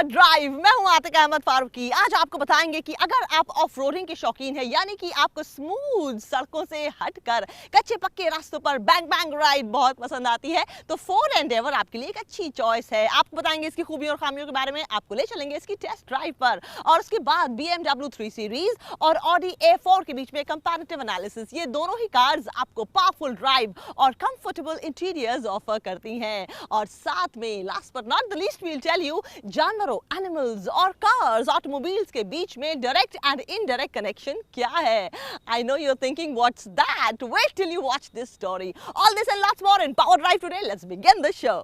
Drive. मैं हूं आतिका अहमद फारूकी। आज आपको बताएंगे कि अगर आप ऑफ रोडिंग के शौकीन हैं, यानी कि आपको स्मूथ सड़कों से हटकर कच्चे पक्के रास्तों पर बैंग बैंग राइड बहुत पसंद आती है, तो फोर्ड एंडेवर आपके लिए एक अच्छी चॉइस है। आपको बताएंगे इसकी खूबियों और खामियों के बारे में, आपको ले चलेंगे इसकी टेस्ट ड्राइव पर, और उसके बाद BMW 3 सीरीज और Audi A4 के बीच में कंपैरेटिव एनालिसिस। ये दोनों ही कार्स आपको पावरफुल ड्राइव और कंफर्टेबल इंटीरियर्स ऑफर करती हैं। और साथ में last but not the least we'll tell you, जानवरों, एनिमल्स और कार्स, ऑटोमोबाइल्स के बीच में डायरेक्ट एंड इनडायरेक्ट कनेक्शन क्या है? I know you're thinking, what's that? Wait till you watch this story. All this and lots more in Power Drive today. Let's begin the show.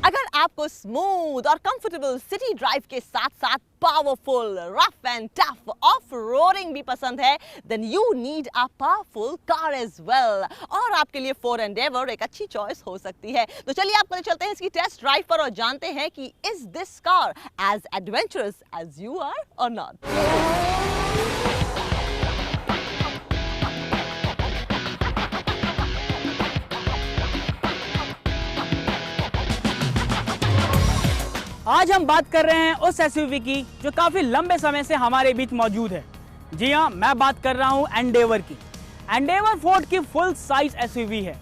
अगर आपको smooth और comfortable city drive के साथ साथ powerful, rough and tough off roading भी पसंद है, then you need a powerful car as well. और आपके लिए फोर्ड एंडेवर एक अच्छी चॉइस हो सकती है। तो चलिए आपको ले चलते हैं इसकी टेस्ट ड्राइव पर और जानते हैं कि is this car as adventurous as you are or not. आज हम बात कर रहे हैं उस एसयूवी की जो काफी लंबे समय से हमारे बीच मौजूद है। जी हाँ, मैं बात कर रहा हूं एंडेवर की। एंडेवर फोर्ड की फुल साइज एसयूवी है,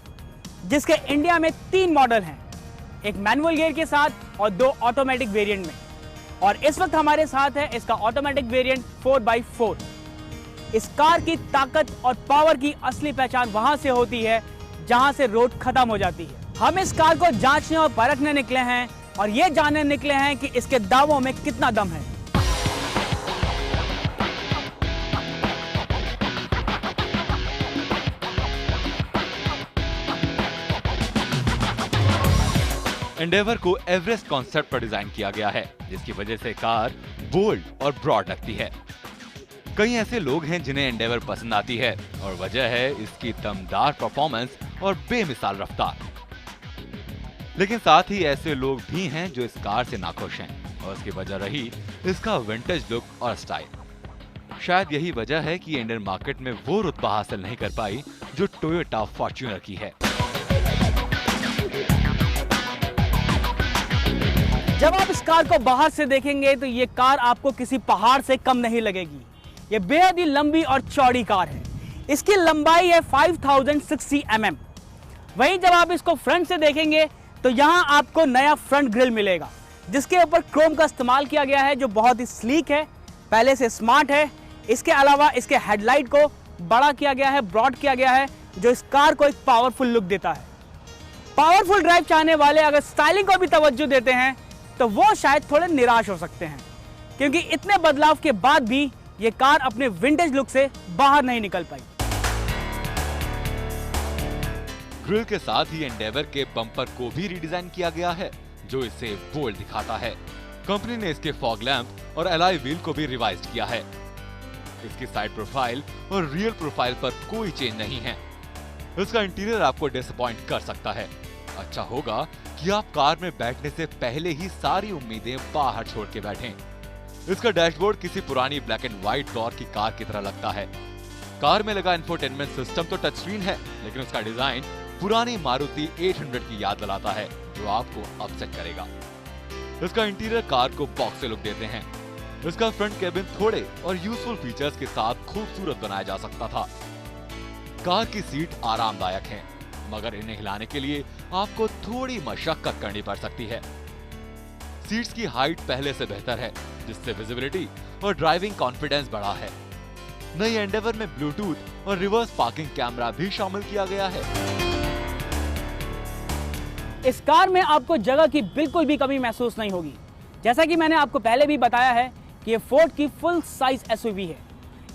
जिसके इंडिया में 3 मॉडल हैं, एक मैनुअल गियर के साथ और 2 ऑटोमेटिक वेरिएंट में। और इस वक्त हमारे साथ है इसका ऑटोमेटिक वेरिएंट 4x4। इस कार की ताकत और पावर की असली पहचान वहां से होती है जहां से रोड खत्म हो जाती है। हम इस कार को जांचने और परखने निकले हैं और ये जानने निकले हैं कि इसके दावों में कितना दम है। एंडेवर को एवरेस्ट कॉन्सेप्ट पर डिजाइन किया गया है, जिसकी वजह से कार बोल्ड और ब्रॉड लगती है। कई ऐसे लोग हैं जिन्हें एंडेवर पसंद आती है और वजह है इसकी दमदार परफॉर्मेंस और बेमिसाल रफ्तार। लेकिन साथ ही ऐसे लोग भी हैं जो इस कार से नाखुश हैं और उसकी वजह रही इसका विंटेज लुक और स्टाइल। शायद यही वजह है कि इंडियन मार्केट में वो रुतबा हासिल नहीं कर पाई जो टोयोटा फॉर्च्यूनर की है। जब आप इस कार को बाहर से देखेंगे तो ये कार आपको किसी पहाड़ से कम नहीं लगेगी। ये बेहद ही लंबी और चौड़ी कार है। इसकी लंबाई है 5060 mm। वहीं जब आप इसको फ्रंट से देखेंगे तो यहाँ आपको नया फ्रंट ग्रिल मिलेगा, जिसके ऊपर क्रोम का इस्तेमाल किया गया है, जो बहुत ही स्लीक है, पहले से स्मार्ट है। इसके अलावा इसके हेडलाइट को बड़ा किया गया है, ब्रॉड किया गया है, जो इस कार को एक पावरफुल लुक देता है। पावरफुल ड्राइव चाहने वाले अगर स्टाइलिंग को भी तवज्जो देते हैं तो वो शायद थोड़े निराश हो सकते हैं, क्योंकि इतने बदलाव के बाद भी ये कार अपने विंटेज लुक से बाहर नहीं निकल पाई। ग्रिल के साथ ही एंडेवर के बम्पर को भी रिडिजाइन किया गया है, जो इसे बोल्ड दिखाता है। कंपनी ने इसके फॉग लैंप और एलॉय व्हील को भी रिवाइज्ड किया है। इसकी साइड प्रोफाइल और रियर प्रोफाइल पर कोई चेंज नहीं है। इसका इंटीरियर आपको डिसअपॉइंट कर सकता है। अच्छा होगा कि आप कार में बैठने से पहले ही सारी उम्मीदें बाहर छोड़ के बैठें। इसका डैशबोर्ड किसी पुरानी ब्लैक एंड व्हाइट दौर की कार की तरह लगता है। कार में लगा इंफोटेनमेंट सिस्टम तो टच स्क्रीन है, लेकिन उसका डिजाइन पुरानी मारुति 800 की याद दिलाता है, जो आपको अपसेट करेगा। इसका इंटीरियर कार को बॉक्स से लुक देते हैं। इसका फ्रंट कैबिन थोड़े और यूजफुल फीचर्स के साथ खूबसूरत बनाया जा सकता था। कार की सीट आरामदायक हैं, मगर इन्हें हिलाने के लिए आपको थोड़ी मशक्कत करनी पड़ सकती है। सीट्स की हाइट पहले से बेहतर है, जिससे विजिबिलिटी और ड्राइविंग कॉन्फिडेंस बढ़ा है। नई एंडेवर में ब्लूटूथ और रिवर्स पार्किंग कैमरा भी शामिल किया गया है। इस कार में आपको जगह की बिल्कुल भी कमी महसूस नहीं होगी। जैसा कि मैंने आपको पहले भी बताया है कि ये फोर्ड की फुल साइज एसयूवी है।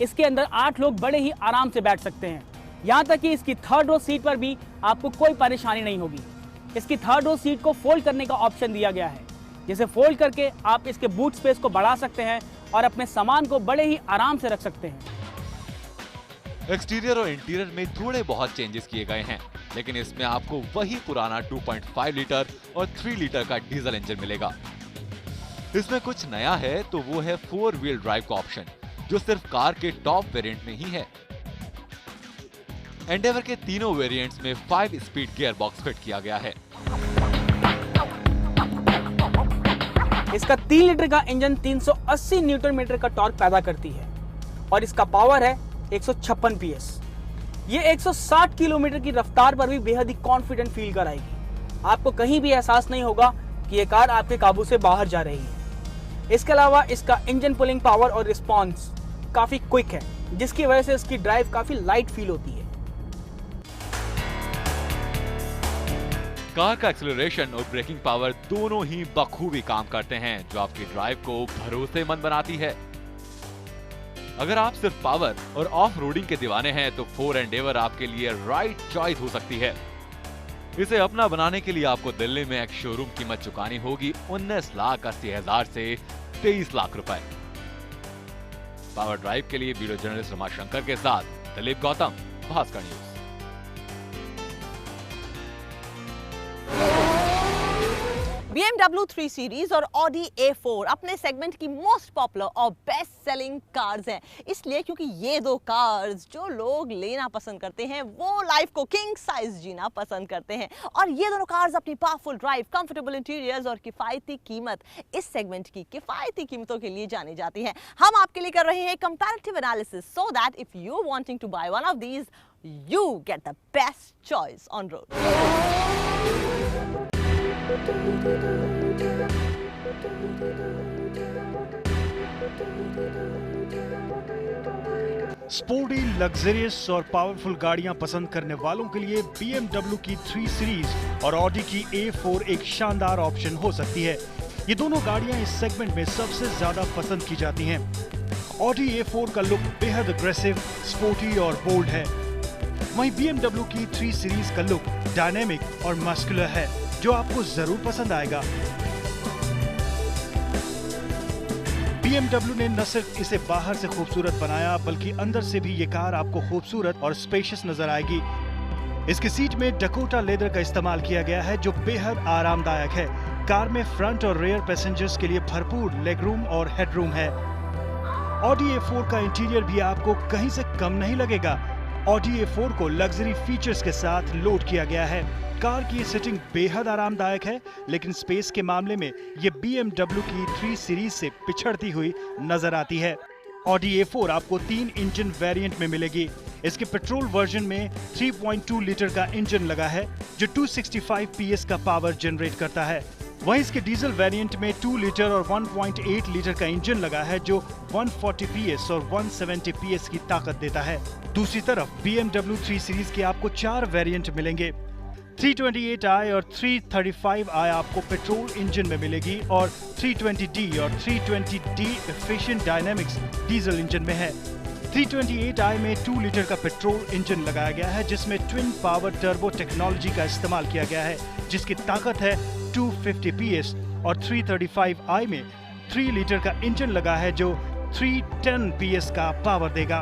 इसके अंदर 8 लोग बड़े ही आराम से बैठ सकते हैं। यहाँ तक कि इसकी 3rd रो सीट पर भी आपको कोई परेशानी नहीं होगी। इसकी 3rd रो सीट को फोल्ड करने का ऑप्शन दिया गया है, जिसे फोल्ड करके आप इसके बूट स्पेस को बढ़ा सकते हैं और अपने सामान को बड़े ही आराम से रख सकते हैं। एक्सटीरियर और इंटीरियर में थोड़े बहुत चेंजेस किए गए हैं, लेकिन इसमें आपको वही पुराना 2.5 लीटर और 3 लीटर का डीजल इंजन मिलेगा। इसमें कुछ नया है तो वो है 4 व्हील ड्राइव का ऑप्शन, जो सिर्फ कार के टॉप वेरिएंट में ही है। एंडेवर के तीनों वेरिएंट्स में 5 स्पीड गियर बॉक्स फिट किया गया है। इसका 3 लीटर का इंजन 380 न्यूटन मीटर का टॉर्क पैदा करती है और इसका पावर है 156 PS। ये 160 किलोमीटर की रफ्तार पर भी बेहद ही कॉन्फिडेंट फील कराएगी। आपको कहीं भी एहसास नहीं होगा कि ये कार आपके काबू से बाहर जा रही है। इसके अलावा इसका इंजन पुलिंग पावर और रिस्पॉन्स काफी क्विक है, जिसकी वजह से इसकी ड्राइव काफी लाइट फील होती है। कार का एक्सेलरेशन और ब्रेकिंग पावर दोनों ही बखूबी काम करते हैं, जो आपकी ड्राइव को भरोसेमंद बनाती है। अगर आप सिर्फ पावर और ऑफ रोडिंग के दीवाने हैं तो फोर्ड एंडेवर आपके लिए राइट चॉइस हो सकती है। इसे अपना बनाने के लिए आपको दिल्ली में एक शोरूम कीमत चुकानी होगी 19,80,000 से 23 लाख रुपए। पावर ड्राइव के लिए ब्यूरो जर्नलिस्ट रमाशंकर के साथ Dilip Gautam, Bhaskar news. BMW 3 series और Audi A4 अपने सेगमेंट की मोस्ट पॉपुलर और बेस्ट सेलिंग कार्स हैं, इसलिए क्योंकि ये दो कार्स जो लोग लेना पसंद करते हैं वो लाइफ को किंग साइज जीना पसंद करते हैं। और ये दोनों कार्स अपनी पावरफुल ड्राइव, कंफर्टेबल इंटीरियर्स और किफायती कीमत, इस सेगमेंट की किफायती कीमतों के लिए जानी जाती हैं। हम आपके लिए कर रहे हैं comparative analysis so that if you wanting to buy one of these you get the best choice on road. Sporty, luxurious और पावरफुल गाड़ियां पसंद करने वालों के लिए BMW की 3 सीरीज और Audi की A4 एक शानदार ऑप्शन हो सकती है। ये दोनों गाड़ियां इस सेगमेंट में सबसे ज्यादा पसंद की जाती हैं। Audi A4 का लुक बेहद अग्रेसिव, स्पोर्टी और बोल्ड है। वहीं BMW की 3 सीरीज का लुक डायनेमिक और मस्कुलर है, जो आपको जरूर पसंद आएगा। BMW ने न सिर्फ इसे बाहर से खूबसूरत बनाया, बल्कि अंदर से भी ये कार आपको खूबसूरत और स्पेशियस नजर आएगी। इसके सीट में डकोटा लेदर का इस्तेमाल किया गया है, जो बेहद आरामदायक है। कार में फ्रंट और रेयर पैसेंजर्स के लिए भरपूर लेग रूम और हेडरूम है। Audi A4 का इंटीरियर भी आपको कहीं से कम नहीं लगेगा। Audi A4 को लग्जरी फीचर्स के साथ लोड किया गया है। कार की सिटिंग बेहद आरामदायक है, लेकिन स्पेस के मामले में ये BMW की 3 सीरीज से पिछड़ती हुई नजर आती है। Audi A4 आपको 3 इंजन वेरिएंट में मिलेगी। इसके पेट्रोल वर्जन में 3.2 लीटर का इंजन लगा है, जो 265 PS का पावर जनरेट करता है। वहीं इसके डीजल वेरिएंट में 2 लीटर और 1.8 लीटर का इंजन लगा है, जो 140 PS और 170 PS की ताकत देता है। दूसरी तरफ BMW 3 सीरीज के आपको 4 वेरिएंट मिलेंगे। 328i और 335i आपको पेट्रोल इंजन में मिलेगी और 320d और 320d efficient dynamics diesel engine में है। 328i में 2 लीटर का पेट्रोल इंजन लगाया गया है, जिसमें ट्विन पावर टर्बो टेक्नोलॉजी का इस्तेमाल किया गया है, जिसकी ताकत है 250 PS और 335i में 3 लीटर का इंजन लगा है, जो 310 PS का पावर देगा।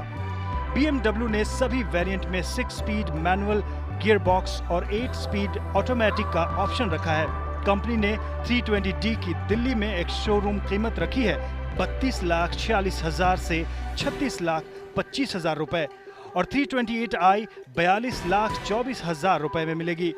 BMW ने सभी वेरिएंट में 6 स्पीड मैनुअल गियरबॉक्स और 8 स्पीड ऑटोमेटिक का ऑप्शन रखा है। कंपनी ने 320d की दिल्ली में एक शोरूम कीमत रखी है 32,46,000 से 36,25,000 रुपए और 328i 42,24,000 रुपए में मिलेगी।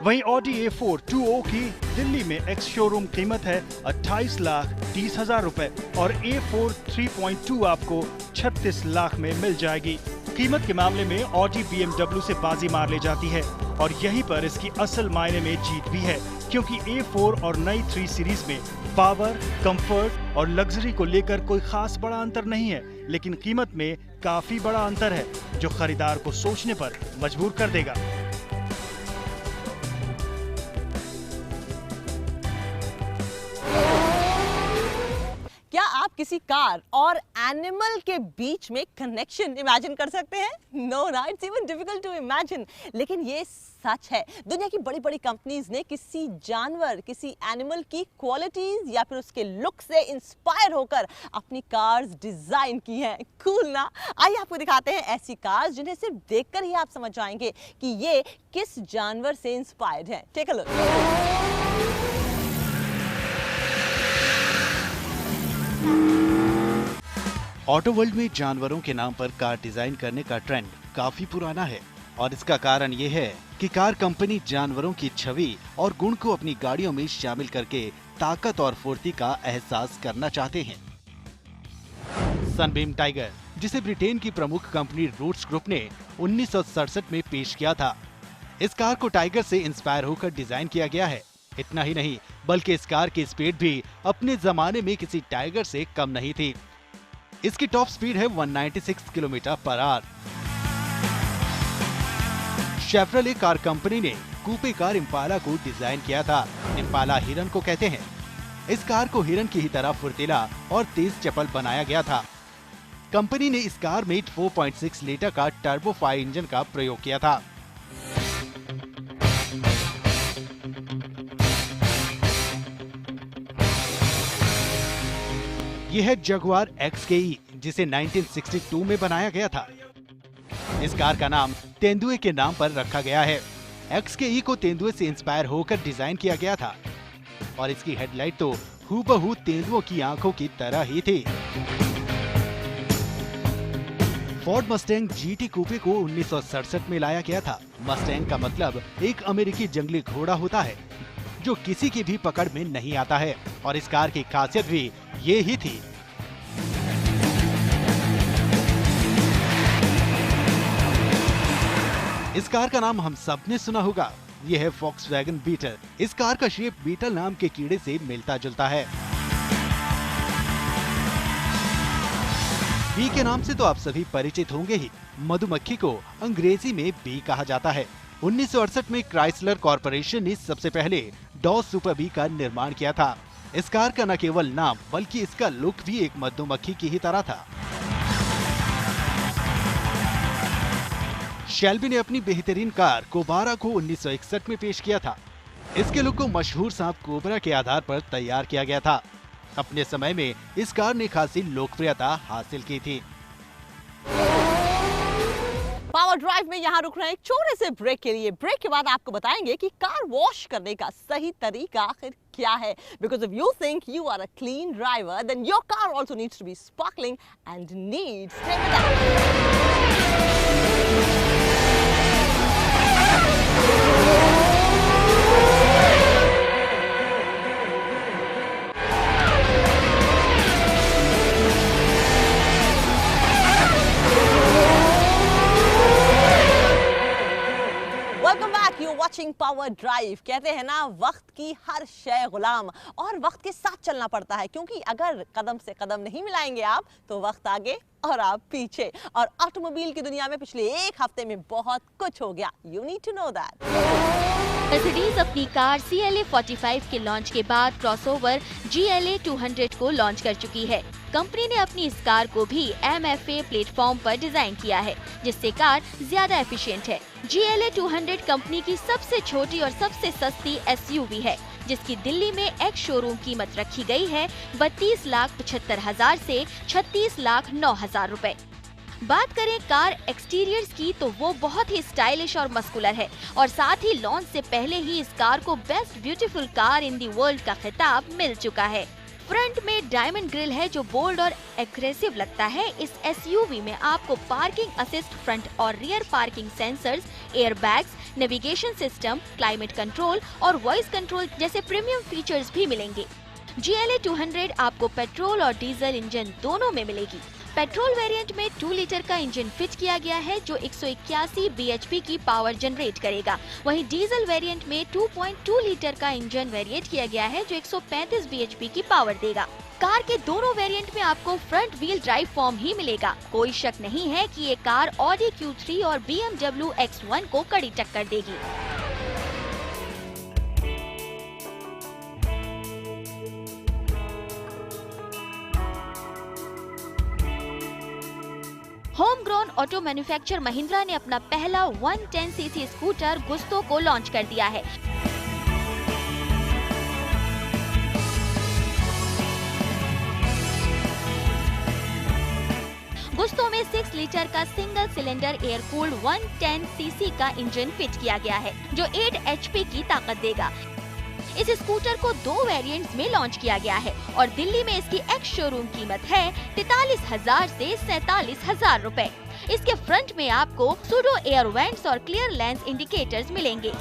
वहीं Audi A4 2O की दिल्ली में एक्स शोरूम कीमत है 28,30,000 रुपए और A4 3.2 आपको 36 लाख में मिल जाएगी। कीमत के मामले में Audi BMW से बाजी मार ले जाती है और यहीं पर इसकी असल मायने में जीत भी है, क्योंकि A4 और नई 3 सीरीज में पावर, कंफर्ट और लग्जरी को लेकर कोई खास बड़ा अंतर नहीं है, लेकिन कीमत में काफी बड़ा अंतर है, जो खरीदार को सोचने पर मजबूर कर देगा। क्या आप किसी कार और एनिमल के बीच में कनेक्शन इमेजिन कर सकते हैं? नो ना, it's even difficult to imagine, लेकिन ये सच है। दुनिया की बड़ी बड़ी कंपनीज ने किसी जानवर, किसी एनिमल की क्वालिटीज या फिर उसके लुक से इंस्पायर होकर अपनी कार्स डिजाइन की हैं। कूल ना? आइए आपको दिखाते हैं ऐसी कार्स जिन्हें सिर्फ देखकर ही आप समझ जाएंगे कि ये किस जानवर से इंस्पायर्ड है। Take a look. Auto world में जानवरों के नाम पर कार डिजाइन करने का ट्रेंड काफी पुराना है और इसका कारण ये है कि कार कंपनी जानवरों की छवि और गुण को अपनी गाड़ियों में शामिल करके ताकत और फुर्ती का एहसास करना चाहते हैं। सनबीम टाइगर, जिसे ब्रिटेन की प्रमुख कंपनी रूट्स ग्रुप ने 1967 में पेश किया था। इस कार को टाइगर से इंस्पायर होकर डिजाइन किया गया है। इतना ही नहीं, बल्कि इस कार की स्पीड भी अपने जमाने में किसी टाइगर से कम नहीं थी। इसकी टॉप स्पीड है 196 kilometre per hour. Chevrolet car company ने कूपे कार इम्पाला को डिजाइन किया था। इम्पाला हिरन को कहते हैं। इस कार को हिरन की ही तरह फुर्तीला और तेज चपल बनाया गया था। कंपनी ने इस कार में 4.6 लीटर का टर्बो 5 इंजन का प्रयोग किया था। यह है जगुआर XKE, जिसे 1962 में बनाया गया था। इस कार का नाम तेंदुए के नाम पर रखा गया है। XKE को तेंदुए से इंस्पायर होकर डिजाइन किया गया था और इसकी हेडलाइट तो हूबहू तेंदुओं की आंखों की तरह ही थी। फोर्ड मस्टैंग GT कूपे को 1967 में लाया गया था। मस्टैंग का मतलब एक अमेरिकी जंगली घोड़ा होता है जो किसी की भी पकड़ में नहीं आता है, और इस कार की खासियत भी ये ही थी। इस कार का नाम हम सबने सुना होगा। यह है Volkswagen बीटल। इस कार का शेप बीटल नाम के कीड़े से मिलता जुलता है। बी के नाम से तो आप सभी परिचित होंगे ही। मधुमक्खी को अंग्रेजी में बी कहा जाता है। 1968 में क्राइसलर कॉरपोरेशन ने सबसे पहले डॉस सुपर बी का निर्माण किया था। इस कार का न केवल नाम बल्कि इसका लुक भी एक मधुमक्खी की ही तरह था। शेल्बी ने अपनी बेहतरीन कार कोबारा को 1961 में पेश किया था। इसके लुक को मशहूर सांप कोबरा के आधार पर तैयार किया गया था। अपने समय में इस कार ने खासी लोकप्रियता हासिल की थी। पावर ड्राइव में यहाँ रुक रहे हैं एक छोटे से ब्रेक के लिए। ब्रेक के बाद आपको बताएंगे कि कार वॉश करने का सही तरीका आखिर क्या है। Because if you think you are a clean driver then your car also needs to be sparkling and needs watching power drive. कहते हैं ना, वक्त की हर शय गुलाम, और वक्त के साथ चलना पड़ता है, क्योंकि अगर कदम से कदम नहीं मिलाएंगे आप तो वक्त आगे और आप पीछे। और ऑटोमोबाइल की दुनिया में पिछले एक हफ्ते में बहुत कुछ हो गया। You need to know that. Mercedes अपनी कार CLA 45 के लॉन्च के बाद क्रॉसओवर GLA 200 को लॉन्च कर चुकी है। कंपनी ने अपनी इस कार को भी MFA प्लेटफॉर्म पर डिजाइन किया है, जिससे कार ज्यादा एफिशिएंट है। GLA 200 कंपनी की सबसे छोटी और सबसे सस्ती SUV है, जिसकी दिल्ली में एक्स शोरूम कीमत रखी गई है 32,75,000 से 36,09,000 रुपए। बात करें कार एक्सटीरियर्स की तो वो बहुत ही स्टाइलिश और मस्कुलर है, और साथ ही लॉन्च से पहले ही इस कार को best beautiful car in the world का खिताब मिल चुका है। फ्रंट में डायमंड ग्रिल है जो बोल्ड और एग्रेसिव लगता है। इस SUV में आपको पार्किंग असिस्ट, फ्रंट और rear parking sensors, airbags, navigation system, climate control और वॉइस कंट्रोल जैसे प्रीमियम फीचर्स भी मिलेंगे। GLA 200 आपको पेट्रोल और डीजल इंजन दोनों में मिलेगी। पेट्रोल वेरिएंट में 2 लीटर का इंजन फिट किया गया है जो 181 bhp की पावर जनरेट करेगा। वहीं डीजल वेरिएंट में 2.2 लीटर का इंजन वेरिएट किया गया है जो 135 bhp की पावर देगा। कार के दोनों वेरिएंट में आपको फ्रंट व्हील ड्राइव फॉर्म ही मिलेगा। कोई शक नहीं है कि ये कार Audi Q3 और BMW X1 को कड़ी टक्कर देगी। Home grown auto manufacturer Mahindra ने अपना पहला 110cc स्कूटर गुस्तो को लॉन्च कर दिया है। गुस्तो में 6 लीटर का single cylinder air cooled 110cc का इंजन फिट किया गया है जो 8 HP की ताकत देगा। इस स्कूटर को 2 वेरिएंट्स में लॉन्च किया गया है और दिल्ली में इसकी एक्स शोरूम कीमत है 43,000 से 47,000 रुपए। इसके फ्रंट में आपको सूडो एयर वेंट्स और क्लियर लेंस इंडिकेटर्स मिलेंगे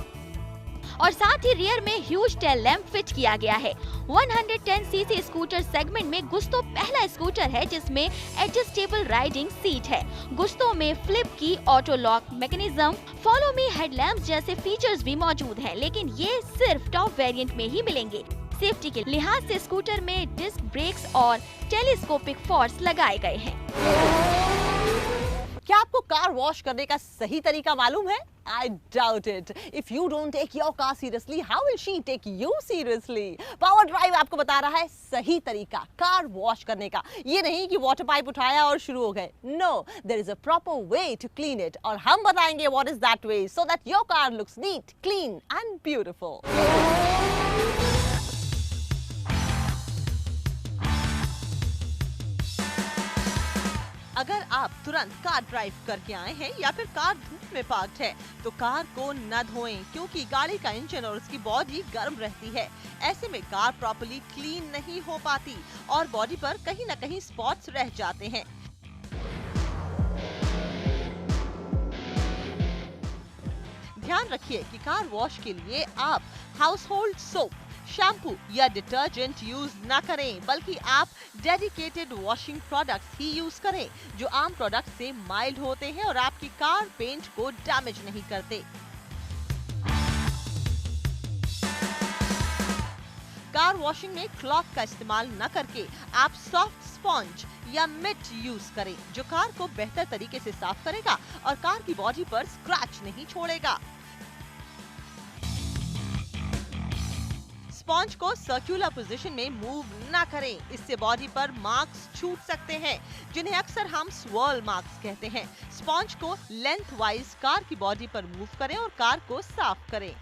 और साथ ही रियर में ह्यूज टेल लैंप फिट किया गया है। 110 सीसी स्कूटर सेगमेंट में गुस्तो पहला स्कूटर है जिसमें एडजस्टेबल राइडिंग सीट है। गुस्तो में फ्लिप की, auto lock mechanism, follow me headlamps जैसे फीचर्स भी मौजूद हैं, लेकिन ये सिर्फ टॉप वेरिएंट में ही मिलेंगे। सेफ्टी के लिहाज से स्कूटर में डिस्क ब्रेक्स और टेलीस्कोपिक फोर्स लगाए गए हैं। क्या आपको कार वॉश करने का सही तरीका मालूम है? I doubt it. If you don't take your car seriously, how will she take you seriously? Power Drive आपको बता रहा है सही तरीका कार वॉश करने का। ये नहीं कि वाटर पाइप उठाया और शुरू हो गए। No, there is a proper way to clean it. और हम बताएंगे what is that way so that your car looks neat, clean and beautiful. अगर आप तुरंत कार ड्राइव करके आए हैं या फिर कार धूप में पार्क्ड है तो कार को न धोएं, क्योंकि गाड़ी का इंजन और उसकी बॉडी गर्म रहती है। ऐसे में कार प्रॉपर्ली क्लीन नहीं हो पाती और बॉडी पर कहीं न कहीं स्पॉट्स रह जाते हैं। ध्यान रखिए कि कार वॉश के लिए आप हाउस होल्ड सोप, शैम्पू या डिटर्जेंट यूज न करें, बल्कि आप डेडिकेटेड वॉशिंग प्रोडक्ट्स ही यूज करें जो आम प्रोडक्ट से माइल्ड होते हैं और आपकी कार पेंट को डैमेज नहीं करते। कार वॉशिंग में क्लॉथ का इस्तेमाल न करके आप सॉफ्ट स्पॉन्ज या मिट यूज करें जो कार को बेहतर तरीके से साफ करेगा और कार की बॉडी पर स्क्रैच नहीं छोड़ेगा। स्पॉन्ज को सर्कुलर पोजीशन में मूव न करें, इससे बॉडी पर मार्क्स छूट सकते हैं जिन्हें अक्सर हम स्वर्ल मार्क्स कहते हैं। स्पॉन्ज को लेंथ वाइज कार की बॉडी पर मूव करें और कार को साफ करें।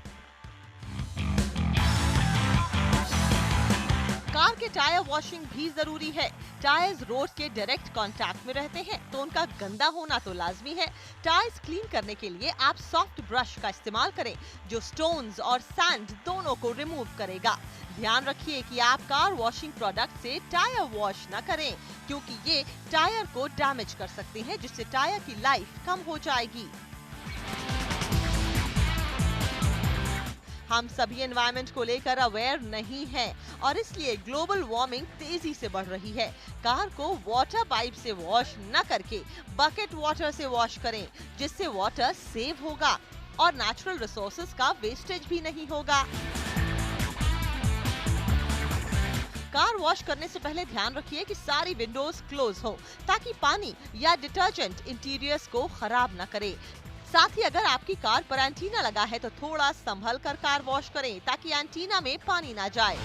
कार के टायर वॉशिंग भी जरूरी है। टायर्स रोड के डायरेक्ट कांटेक्ट में रहते हैं तो उनका गंदा होना तो लाजमी है। टायर्स क्लीन करने के लिए आप सॉफ्ट ब्रश का इस्तेमाल करें जो स्टोन्स और सैंड दोनों को रिमूव करेगा। ध्यान रखिए कि आप कार वॉशिंग प्रोडक्ट से टायर वॉश न करें, क्योंकि ये टायर को डैमेज कर सकते हैं जिससे टायर की लाइफ कम हो जाएगी। हम सभी एनवायरनमेंट को लेकर अवेयर नहीं हैं और इसलिए ग्लोबल वार्मिंग तेजी से बढ़ रही है। कार को वाटर पाइप से वॉश न करके बकेट वाटर से वॉश करें, जिससे वाटर सेव होगा और नेचुरल रिसोर्सेज का वेस्टेज भी नहीं होगा। कार वॉश करने से पहले ध्यान रखिए कि सारी विंडोज क्लोज हो ताकि पानी या डिटर्जेंट इंटीरियर्स को खराब न करे। साथ ही अगर आपकी कार पर एंटीना लगा है तो थोड़ा संभल कर कार वॉश करें ताकि एंटीना में पानी ना जाए।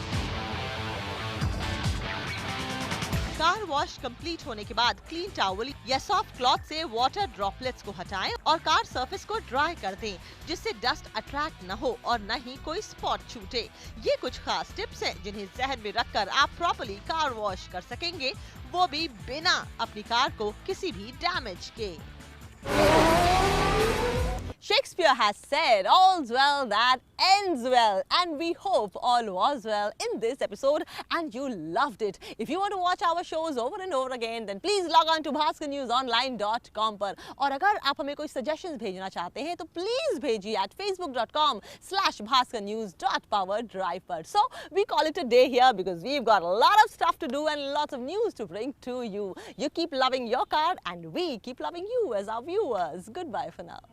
कार वॉश कंप्लीट होने के बाद क्लीन टॉवल या सॉफ्ट क्लॉथ से वाटर ड्रॉपलेट्स को हटाएं और कार सरफेस को ड्राई कर दें, जिससे डस्ट अट्रैक्ट न हो और न ही कोई स्पॉट छूटे। ये कुछ खास टिप्स हैं जिन्हें जहन में रखकर आप प्रॉपर्ली कार वॉश कर सकेंगे, वो भी बिना अपनी कार को किसी भी डैमेज के। Shakespeare has said, all's well that ends well, and we hope all was well in this episode and you loved it. If you want to watch our shows over and over again, then please log on to bhaskarnewsonline.com पर। और अगर आप हमें कोई suggestions भेजना चाहते हैं तो please भेजिए at facebook.com/bhaskarnews.powerdrive पर। So we call it a day here because we've got a lot of stuff to do and lots of news to bring to you. You keep loving your car and we keep loving you as our viewers. Goodbye for now.